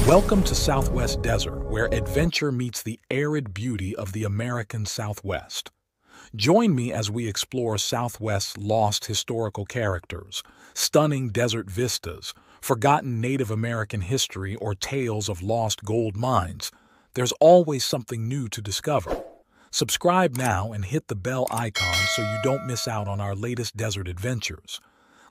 Welcome to Southwest Desert, where adventure meets the arid beauty of the American Southwest. Join me as we explore Southwest's lost historical characters, stunning desert vistas, forgotten Native American history, or tales of lost gold mines. There's always something new to discover. Subscribe now and hit the bell icon so you don't miss out on our latest desert adventures.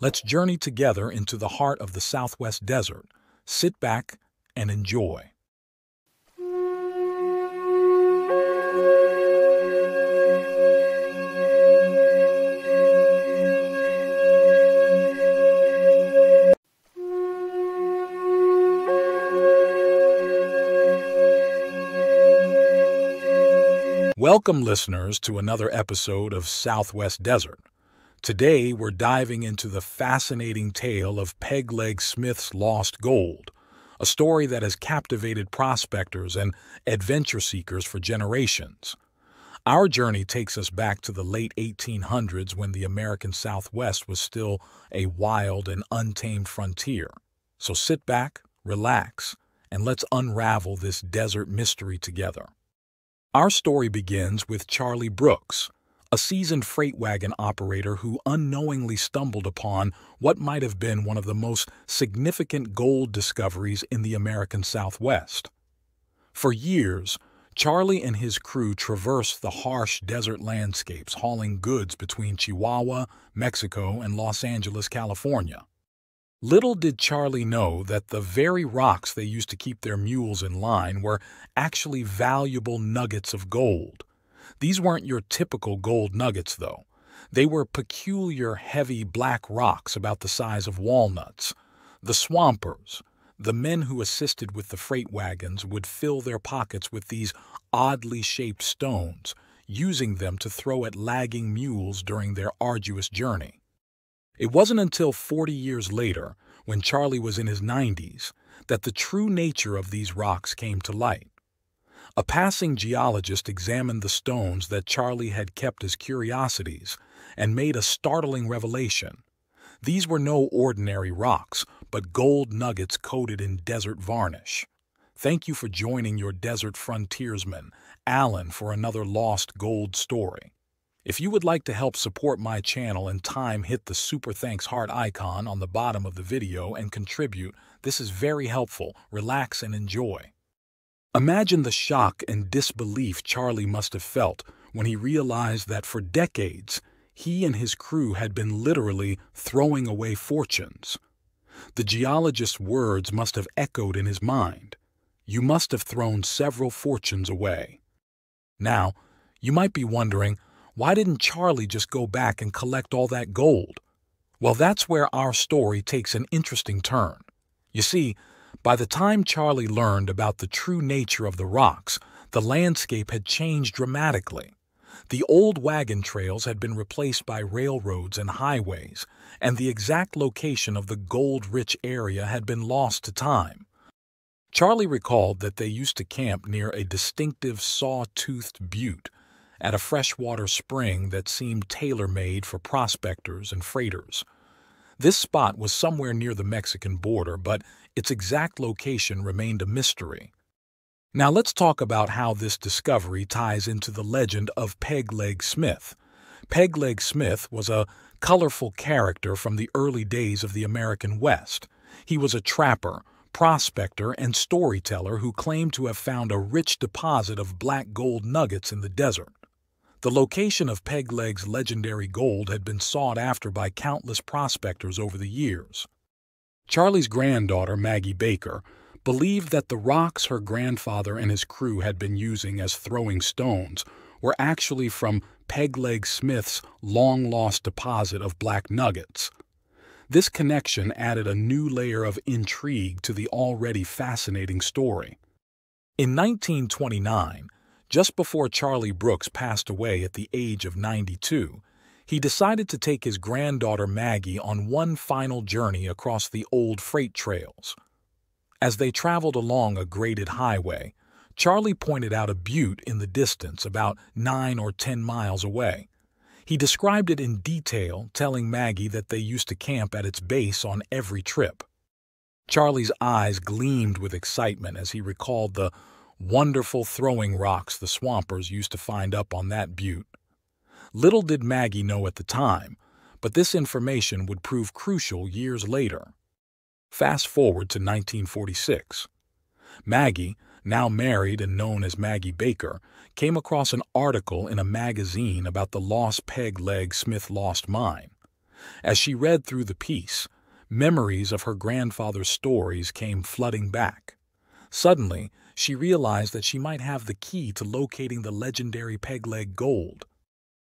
Let's journey together into the heart of the Southwest Desert. Sit back and enjoy. Welcome, listeners, to another episode of Southwest Desert. Today, we're diving into the fascinating tale of Peg Leg Smith's lost gold, a story that has captivated prospectors and adventure seekers for generations. Our journey takes us back to the late 1800s when the American Southwest was still a wild and untamed frontier. So sit back, relax, and let's unravel this desert mystery together. Our story begins with Charlie Brooks, a seasoned freight wagon operator who unknowingly stumbled upon what might have been one of the most significant gold discoveries in the American Southwest. For years, Charlie and his crew traversed the harsh desert landscapes, hauling goods between Chihuahua, Mexico, and Los Angeles, California. Little did Charlie know that the very rocks they used to keep their mules in line were actually valuable nuggets of gold. These weren't your typical gold nuggets, though. They were peculiar, heavy black rocks about the size of walnuts. The swampers, the men who assisted with the freight wagons, would fill their pockets with these oddly shaped stones, using them to throw at lagging mules during their arduous journey. It wasn't until 40 years later, when Charlie was in his 90s, that the true nature of these rocks came to light. A passing geologist examined the stones that Charlie had kept as curiosities and made a startling revelation. These were no ordinary rocks, but gold nuggets coated in desert varnish. Thank you for joining your desert frontiersman, Alan, for another lost gold story. If you would like to help support my channel in time, hit the super thanks heart icon on the bottom of the video and contribute. This is very helpful. Relax and enjoy. Imagine the shock and disbelief Charlie must have felt when he realized that for decades, he and his crew had been literally throwing away fortunes. The geologist's words must have echoed in his mind. You must have thrown several fortunes away. Now, you might be wondering, why didn't Charlie just go back and collect all that gold? Well, that's where our story takes an interesting turn. You see, by the time Charlie learned about the true nature of the rocks, the landscape had changed dramatically. The old wagon trails had been replaced by railroads and highways, and the exact location of the gold-rich area had been lost to time. Charlie recalled that they used to camp near a distinctive saw-toothed butte, at a freshwater spring that seemed tailor-made for prospectors and freighters. This spot was somewhere near the Mexican border, but its exact location remained a mystery. Now let's talk about how this discovery ties into the legend of Peg Leg Smith. Peg Leg Smith was a colorful character from the early days of the American West. He was a trapper, prospector, and storyteller who claimed to have found a rich deposit of black gold nuggets in the desert. The location of Peg Leg's legendary gold had been sought after by countless prospectors over the years. Charlie's granddaughter, Maggie Baker, believed that the rocks her grandfather and his crew had been using as throwing stones were actually from Peg Leg Smith's long-lost deposit of black nuggets. This connection added a new layer of intrigue to the already fascinating story. In 1929, just before Charlie Brooks passed away at the age of 92, he decided to take his granddaughter Maggie on one final journey across the old freight trails. As they traveled along a graded highway, Charlie pointed out a butte in the distance about 9 or 10 miles away. He described it in detail, telling Maggie that they used to camp at its base on every trip. Charlie's eyes gleamed with excitement as he recalled the wonderful throwing rocks the swampers used to find up on that butte. Little did Maggie know at the time, but this information would prove crucial years later. Fast forward to 1946. Maggie, now married and known as Maggie Baker, came across an article in a magazine about the lost Peg Leg Smith lost mine. As she read through the piece, memories of her grandfather's stories came flooding back. Suddenly, she realized that she might have the key to locating the legendary Peg Leg gold.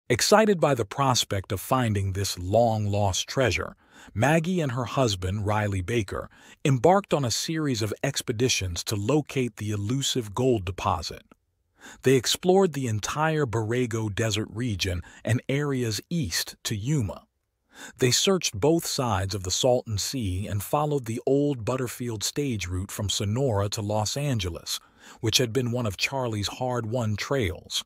Excited by the prospect of finding this long-lost treasure, Maggie and her husband, Riley Baker, embarked on a series of expeditions to locate the elusive gold deposit. They explored the entire Borrego Desert region and areas east to Yuma. They searched both sides of the Salton Sea and followed the old Butterfield stage route from Sonora to Los Angeles, which had been one of Charlie's hard-won trails.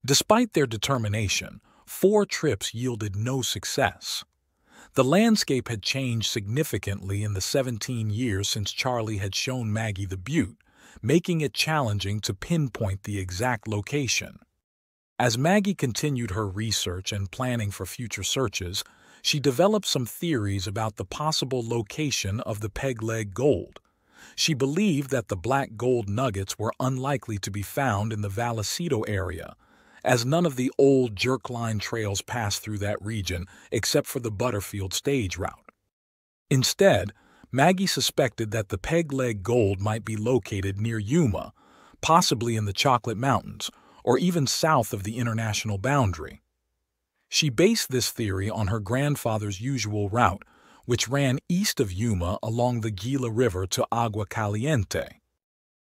Despite their determination, 4 trips yielded no success. The landscape had changed significantly in the 17 years since Charlie had shown Maggie the butte, making it challenging to pinpoint the exact location. As Maggie continued her research and planning for future searches, she developed some theories about the possible location of the Peg Leg gold. She believed that the black gold nuggets were unlikely to be found in the Vallecito area, as none of the old jerkline trails passed through that region except for the Butterfield stage route. Instead, Maggie suspected that the Peg Leg gold might be located near Yuma, possibly in the Chocolate Mountains, or even south of the international boundary. She based this theory on her grandfather's usual route, which ran east of Yuma along the Gila River to Agua Caliente.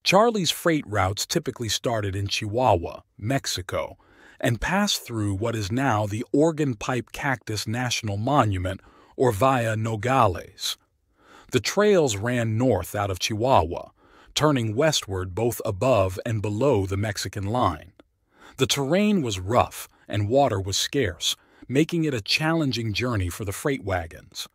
Charlie's freight routes typically started in Chihuahua, Mexico, and passed through what is now the Organ Pipe Cactus National Monument, or via Nogales. The trails ran north out of Chihuahua, turning westward both above and below the Mexican line. The terrain was rough and water was scarce, making it a challenging journey for the freight wagons.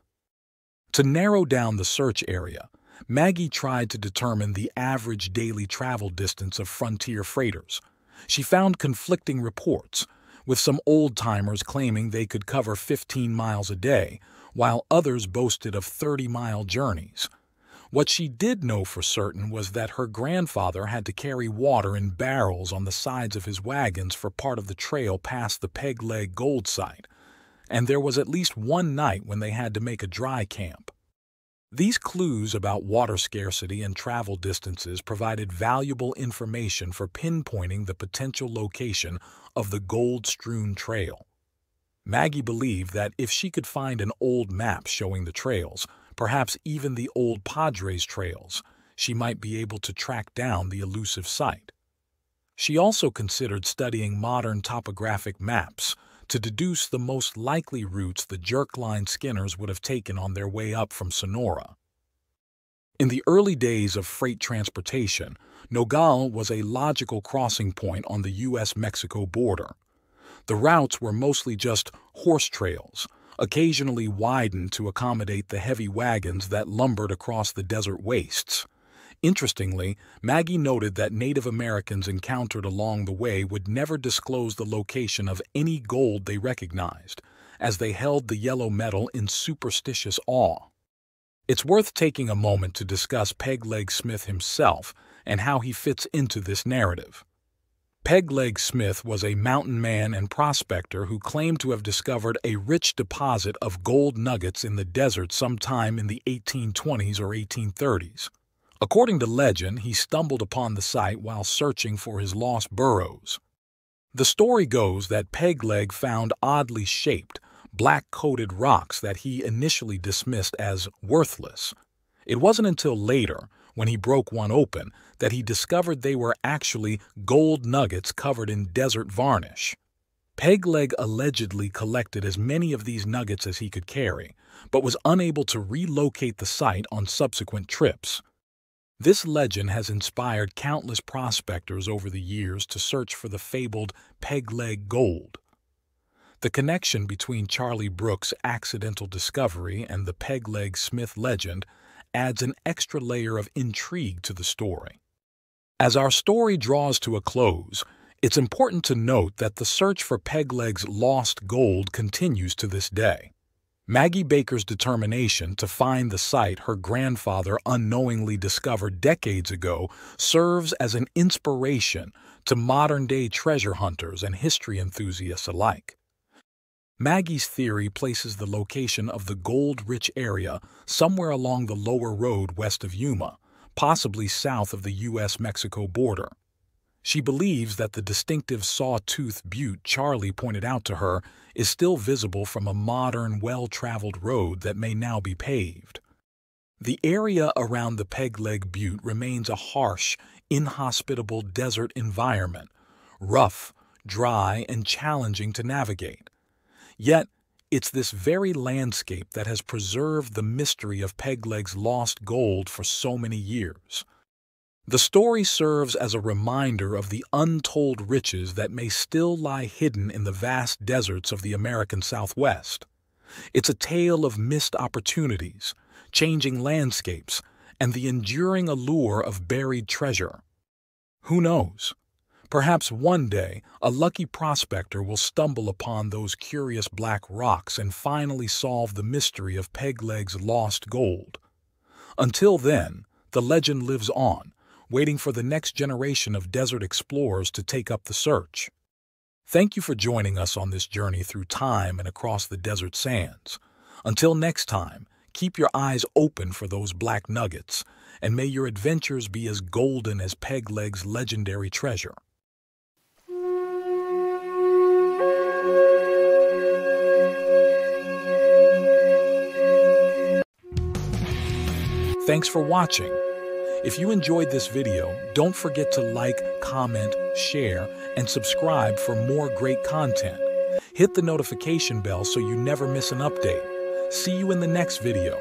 To narrow down the search area, Maggie tried to determine the average daily travel distance of frontier freighters. She found conflicting reports, with some old-timers claiming they could cover 15 miles a day, while others boasted of 30-mile journeys. What she did know for certain was that her grandfather had to carry water in barrels on the sides of his wagons for part of the trail past the Peg Leg gold site, and there was at least one night when they had to make a dry camp. These clues about water scarcity and travel distances provided valuable information for pinpointing the potential location of the gold-strewn trail. Maggie believed that if she could find an old map showing the trails, perhaps even the old Padres trails, she might be able to track down the elusive site. She also considered studying modern topographic maps to deduce the most likely routes the jerkline skinners would have taken on their way up from Sonora. In the early days of freight transportation, Nogales was a logical crossing point on the U.S.-Mexico border. The routes were mostly just horse trails, occasionally widened to accommodate the heavy wagons that lumbered across the desert wastes. Interestingly, Maggie noted that Native Americans encountered along the way would never disclose the location of any gold they recognized, as they held the yellow metal in superstitious awe. It's worth taking a moment to discuss Peg Leg Smith himself and how he fits into this narrative. Peg Leg Smith was a mountain man and prospector who claimed to have discovered a rich deposit of gold nuggets in the desert sometime in the 1820s or 1830s. According to legend, he stumbled upon the site while searching for his lost burros. The story goes that Peg Leg found oddly shaped, black-coated rocks that he initially dismissed as worthless. It wasn't until later, when he broke one open, that he discovered they were actually gold nuggets covered in desert varnish. Peg Leg allegedly collected as many of these nuggets as he could carry, but was unable to relocate the site on subsequent trips. This legend has inspired countless prospectors over the years to search for the fabled Peg Leg gold. The connection between Charlie Brooks' accidental discovery and the Peg Leg Smith legend adds an extra layer of intrigue to the story. As our story draws to a close, it's important to note that the search for Pegleg's lost gold continues to this day. Maggie Baker's determination to find the site her grandfather unknowingly discovered decades ago serves as an inspiration to modern-day treasure hunters and history enthusiasts alike. Maggie's theory places the location of the gold-rich area somewhere along the lower road west of Yuma, possibly south of the U.S.-Mexico border. She believes that the distinctive Sawtooth Butte Charlie pointed out to her is still visible from a modern, well-traveled road that may now be paved. The area around the Pegleg Butte remains a harsh, inhospitable desert environment, rough, dry, and challenging to navigate. Yet, it's this very landscape that has preserved the mystery of Pegleg's lost gold for so many years. The story serves as a reminder of the untold riches that may still lie hidden in the vast deserts of the American Southwest. It's a tale of missed opportunities, changing landscapes, and the enduring allure of buried treasure. Who knows? Perhaps one day a lucky prospector will stumble upon those curious black rocks and finally solve the mystery of Pegleg's lost gold. Until then, the legend lives on, waiting for the next generation of desert explorers to take up the search. Thank you for joining us on this journey through time and across the desert sands. Until next time, keep your eyes open for those black nuggets, and may your adventures be as golden as Pegleg's legendary treasure. Thanks for watching. If you enjoyed this video, don't forget to like, comment, share, and subscribe for more great content. Hit the notification bell so you never miss an update. See you in the next video.